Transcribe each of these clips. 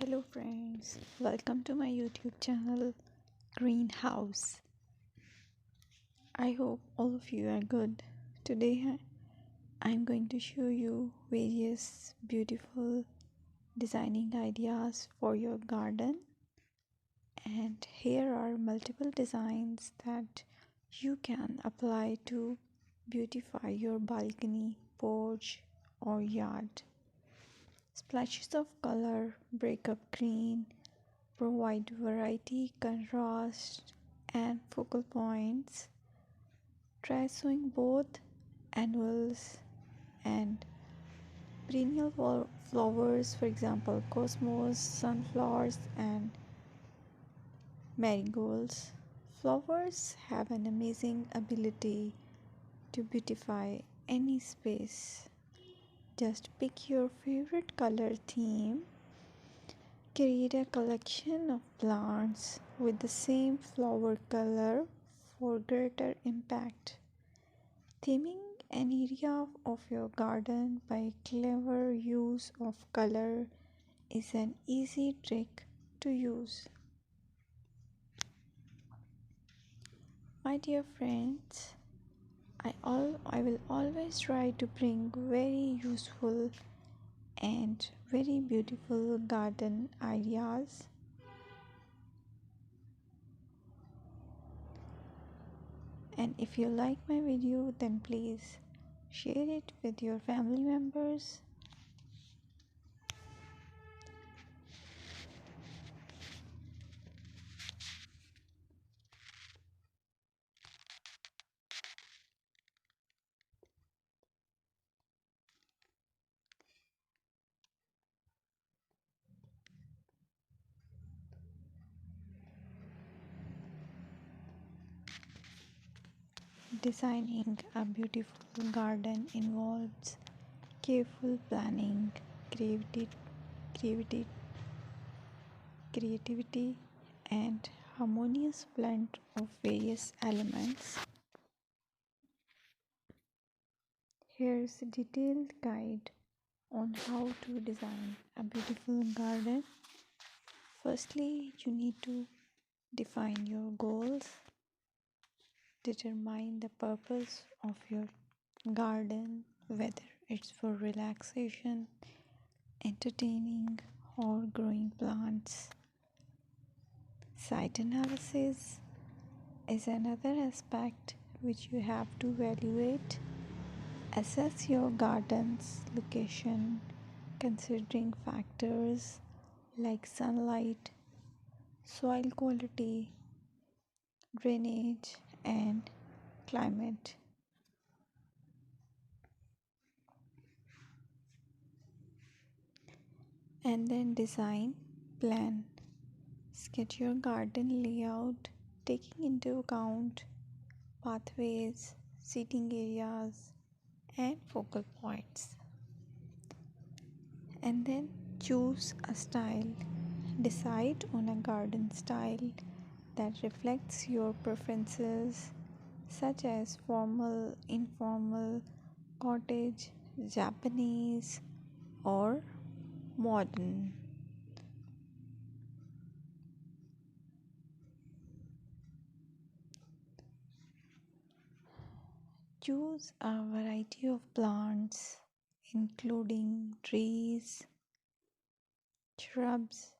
Hello friends, welcome to my YouTube channel Greenhouse. I hope all of you are good. Today I'm going to show you various beautiful designing ideas for your garden, and here are multiple designs that you can apply to beautify your balcony, porch or yard. Splashes of color break up green, provide variety, contrast, and focal points. Try sowing both annuals and perennial flowers, for example, cosmos, sunflowers, and marigolds. Flowers have an amazing ability to beautify any space. Just pick your favorite color theme. Create a collection of plants with the same flower color for greater impact. Theming an area of your garden by clever use of color is an easy trick to use. My dear friends, I will always try to bring very useful and very beautiful garden ideas. And if you like my video, then please share it with your family members. Designing a beautiful garden involves careful planning, creativity, creativity, and harmonious blend of various elements. Here's a detailed guide on how to design a beautiful garden. Firstly, you need to define your goals. Determine the purpose of your garden, whether it's for relaxation, entertaining, or growing plants. Site analysis is another aspect which you have to evaluate. Assess your garden's location, considering factors like sunlight, soil quality, drainage, and climate. And then design plan. Sketch your garden layout, taking into account pathways, seating areas, and focal points. And then choose a style. Decide on a garden style that reflects your preferences, such as formal, informal, cottage, Japanese, or modern. Choose a variety of plants, including trees, shrubs,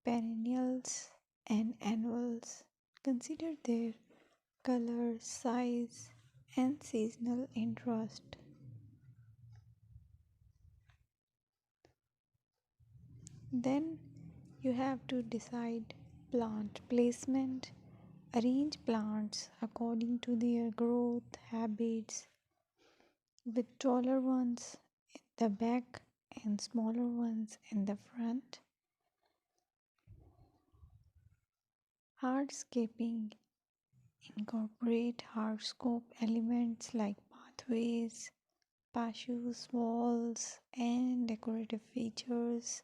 perennials, and annuals. Consider their color, size, and seasonal interest. Then you have to decide plant placement. Arrange plants according to their growth habits, with taller ones in the back and smaller ones in the front. Hardscaping. Incorporate hardscape elements like pathways, patios, walls, and decorative features.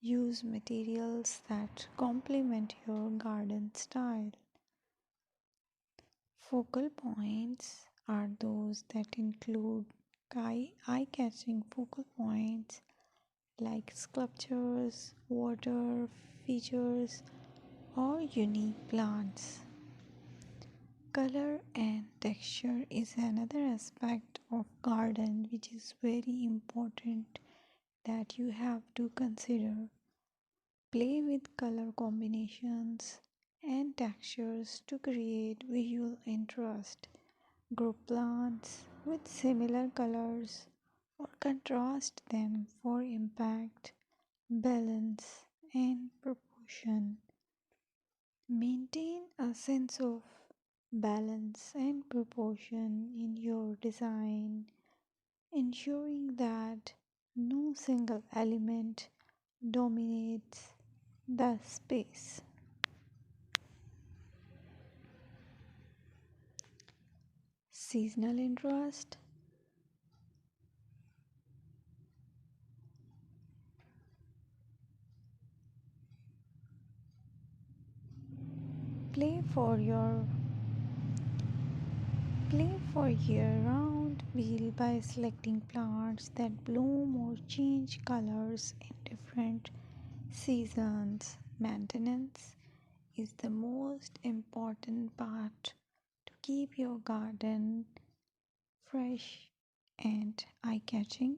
Use materials that complement your garden style. Focal points are those that include eye-catching focal points like sculptures, water features, or unique plants. Color and texture is another aspect of garden which is very important that you have to consider. Play with color combinations and textures to create visual interest. Group plants with similar colors or contrast them for impact, balance, and proportion. Maintain a sense of balance and proportion in your design, ensuring that no single element dominates the space. Seasonal interest. Play for your Play for year-round wheel by selecting plants that bloom or change colors in different seasons. Maintenance is the most important part to keep your garden fresh and eye-catching.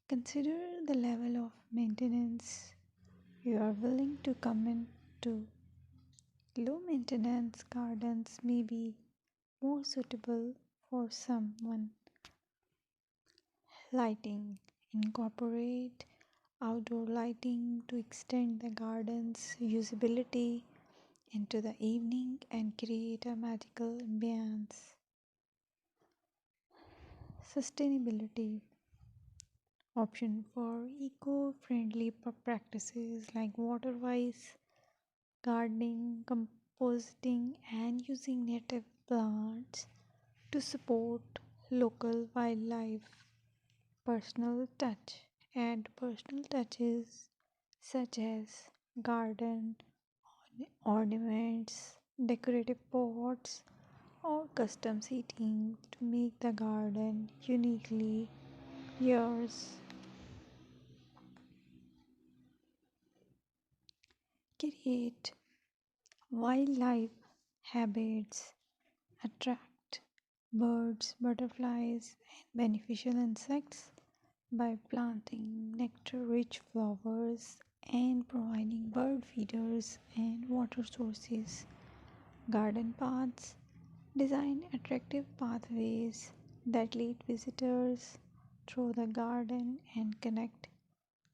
Consider the level of maintenance you are willing to commit to. Low maintenance gardens may be more suitable for someone. Lighting. Incorporate outdoor lighting to extend the garden's usability into the evening and create a magical ambience. Sustainability. Option for eco-friendly practices like water-wise gardening, composting, and using native plants to support local wildlife. Personal touch. Add personal touches such as garden ornaments, decorative pots, or custom seating to make the garden uniquely yours. Create wildlife habits, attract birds, butterflies, and beneficial insects by planting nectar rich flowers and providing bird feeders and water sources. Garden paths. Design attractive pathways that lead visitors through the garden and connect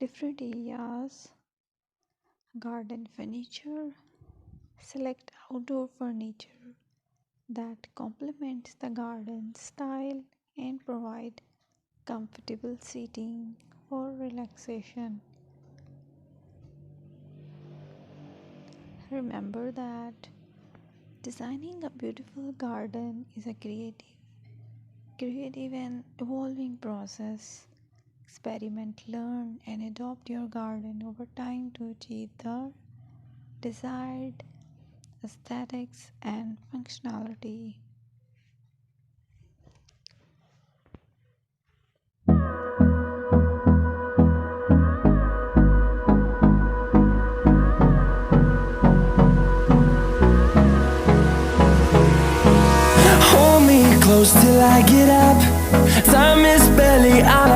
different areas. Garden furniture. Select outdoor furniture that complements the garden style and provide comfortable seating for relaxation. Remember that designing a beautiful garden is a creative and evolving process. Experiment, learn, and adopt your garden over time to achieve the desired aesthetics and functionality. Hold me close till I get up. Time is barely on